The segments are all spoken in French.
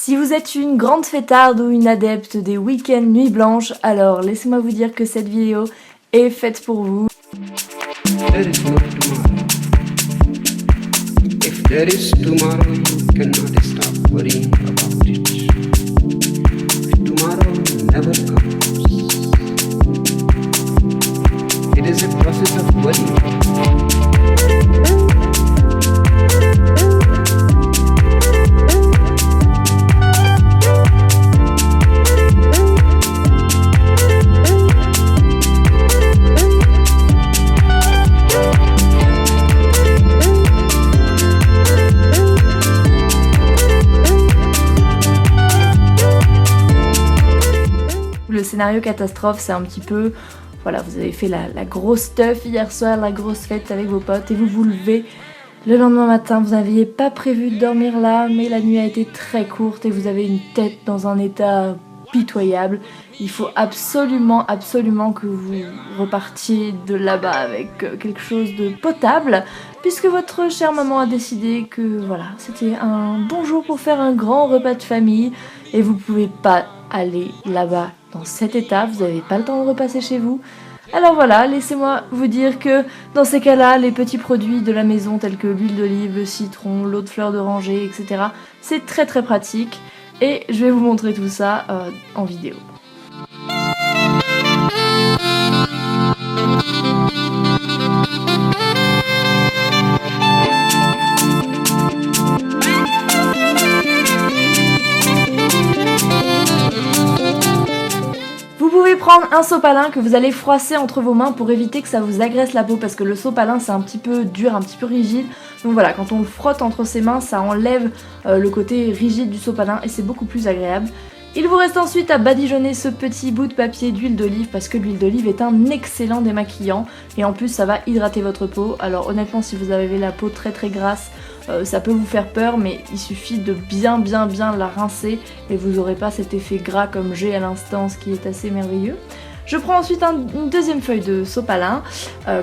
Si vous êtes une grande fêtarde ou une adepte des week-ends nuit blanche, alors laissez-moi vous dire que cette vidéo est faite pour vous. There is no tomorrow. If there is tomorrow, you cannot stop worrying about it. If tomorrow never comes, it is a process of worrying. Le scénario catastrophe, c'est un petit peu, voilà, vous avez fait la grosse stuff hier soir, la grosse fête avec vos potes et vous vous levez le lendemain matin, vous n'aviez pas prévu de dormir là, mais la nuit a été très courte et vous avez une tête dans un état pitoyable. Il faut absolument que vous repartiez de là-bas avec quelque chose de potable, puisque votre chère maman a décidé que voilà, c'était un bon jour pour faire un grand repas de famille et vous pouvez pas aller là-bas dans cet état, vous n'avez pas le temps de repasser chez vous. Alors voilà, laissez-moi vous dire que dans ces cas-là, les petits produits de la maison tels que l'huile d'olive, le citron, l'eau de fleur d'oranger, etc. c'est très pratique et je vais vous montrer tout ça en vidéo. Vous pouvez prendre un sopalin que vous allez froisser entre vos mains pour éviter que ça vous agresse la peau parce que le sopalin c'est un petit peu dur, un petit peu rigide. Donc voilà, quand on le frotte entre ses mains, ça enlève le côté rigide du sopalin et c'est beaucoup plus agréable. Il vous reste ensuite à badigeonner ce petit bout de papier d'huile d'olive parce que l'huile d'olive est un excellent démaquillant et en plus ça va hydrater votre peau. Alors honnêtement, si vous avez la peau très grasse, ça peut vous faire peur, mais il suffit de bien la rincer et vous n'aurez pas cet effet gras comme j'ai à l'instant, ce qui est assez merveilleux. Je prends ensuite une deuxième feuille de sopalin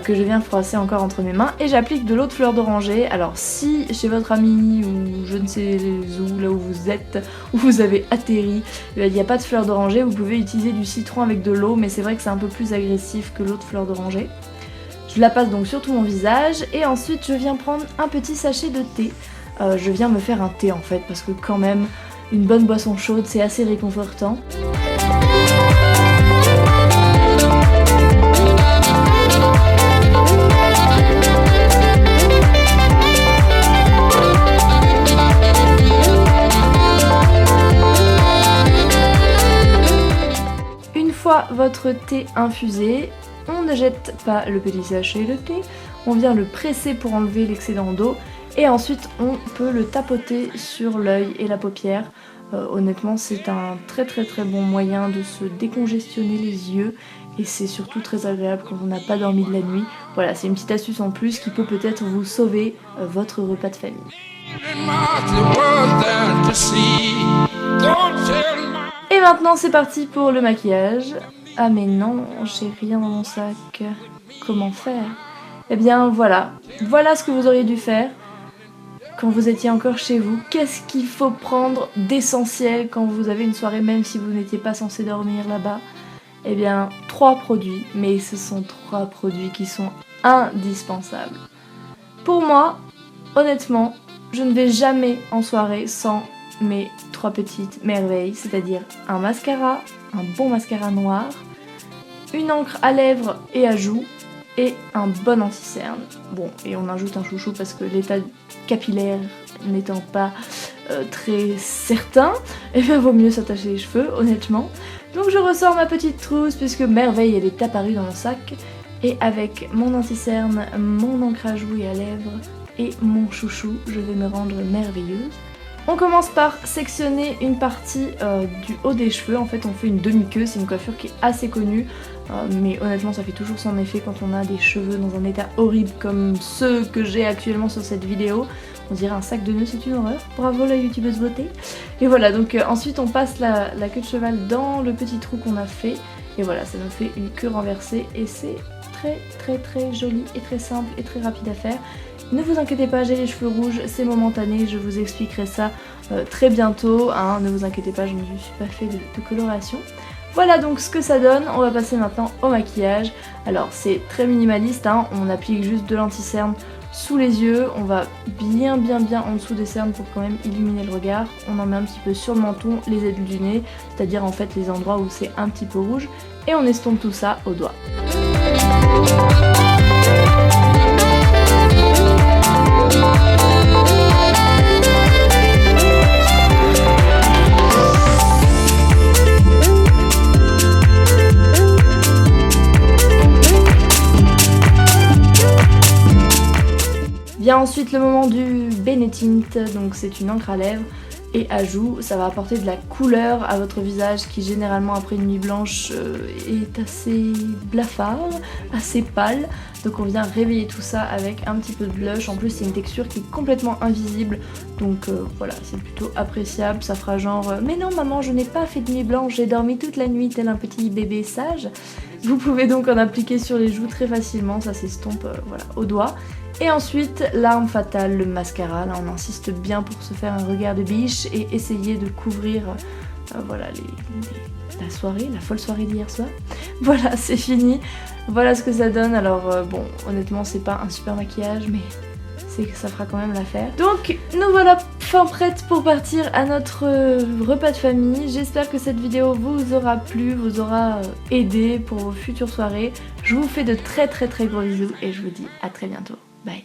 que je viens froisser encore entre mes mains et j'applique de l'eau de fleur d'oranger. Alors si chez votre ami ou je ne sais où, là où vous êtes, où vous avez atterri, il n'y a pas de fleur d'oranger, vous pouvez utiliser du citron avec de l'eau, mais c'est vrai que c'est un peu plus agressif que l'eau de fleur d'oranger. Je la passe donc sur tout mon visage et ensuite je viens prendre un petit sachet de thé. Je viens me faire un thé en fait parce que quand même une bonne boisson chaude c'est assez réconfortant. Une fois votre thé infusé, on ne jette pas le petit sachet de thé, on vient le presser pour enlever l'excédent d'eau et ensuite on peut le tapoter sur l'œil et la paupière. Honnêtement c'est un très bon moyen de se décongestionner les yeux et c'est surtout très agréable quand on n'a pas dormi de la nuit. Voilà, c'est une petite astuce en plus qui peut peut-être vous sauver votre repas de famille. Et maintenant c'est parti pour le maquillage. Ah mais non, j'ai rien dans mon sac. Comment faire? Eh bien voilà ce que vous auriez dû faire quand vous étiez encore chez vous. Qu'est-ce qu'il faut prendre d'essentiel quand vous avez une soirée même si vous n'étiez pas censé dormir là-bas? Eh bien 3 produits, mais ce sont 3 produits qui sont indispensables. Pour moi, honnêtement, je ne vais jamais en soirée sans mes 3 petites merveilles, c'est-à-dire un mascara, un bon mascara noir, une encre à lèvres et à joues et un bon anti-cerne. Bon, et on ajoute un chouchou parce que l'état capillaire n'étant pas très certain, et bien vaut mieux s'attacher les cheveux, honnêtement. Donc je ressors ma petite trousse puisque merveille elle est apparue dans mon sac et avec mon anti-cerne, mon encre à joues et à lèvres et mon chouchou, je vais me rendre merveilleuse. On commence par sectionner une partie du haut des cheveux, en fait on fait une demi-queue, c'est une coiffure qui est assez connue, mais honnêtement ça fait toujours son effet quand on a des cheveux dans un état horrible comme ceux que j'ai actuellement sur cette vidéo. On dirait un sac de nœuds, c'est une horreur. Bravo la youtubeuse beauté. Et voilà, donc ensuite on passe la queue de cheval dans le petit trou qu'on a fait, et voilà, ça nous fait une queue renversée et c'est très joli et très simple et très rapide à faire. Ne vous inquiétez pas, j'ai les cheveux rouges, c'est momentané, je vous expliquerai ça très bientôt, hein, ne vous inquiétez pas, je ne me suis pas fait de coloration. Voilà donc ce que ça donne, on va passer maintenant au maquillage. Alors c'est très minimaliste, hein, on applique juste de l'anti-cerne sous les yeux, on va bien en dessous des cernes pour quand même illuminer le regard. On en met un petit peu sur le menton, les ailes du nez, c'est-à-dire en fait les endroits où c'est un petit peu rouge, et on estompe tout ça au doigt. Vient ensuite le moment du Benetint, donc c'est une encre à lèvres et à joues. Ça va apporter de la couleur à votre visage qui généralement après une nuit blanche est assez blafard, assez pâle. Donc on vient réveiller tout ça avec un petit peu de blush. En plus c'est une texture qui est complètement invisible, donc voilà, c'est plutôt appréciable. Ça fera genre mais non maman, je n'ai pas fait de nuit blanche, j'ai dormi toute la nuit tel un petit bébé sage. Vous pouvez donc en appliquer sur les joues très facilement, ça s'estompe voilà, au doigt. Et ensuite, l'arme fatale, le mascara. Là, on insiste bien pour se faire un regard de biche et essayer de couvrir voilà, la soirée, la folle soirée d'hier soir. Voilà, c'est fini. Voilà ce que ça donne. Alors, bon, honnêtement, c'est pas un super maquillage, mais c'est que ça fera quand même l'affaire. Donc, nous voilà fin prêtes pour partir à notre repas de famille. J'espère que cette vidéo vous aura plu, vous aura aidé pour vos futures soirées. Je vous fais de très gros bisous et je vous dis à très bientôt. Bye.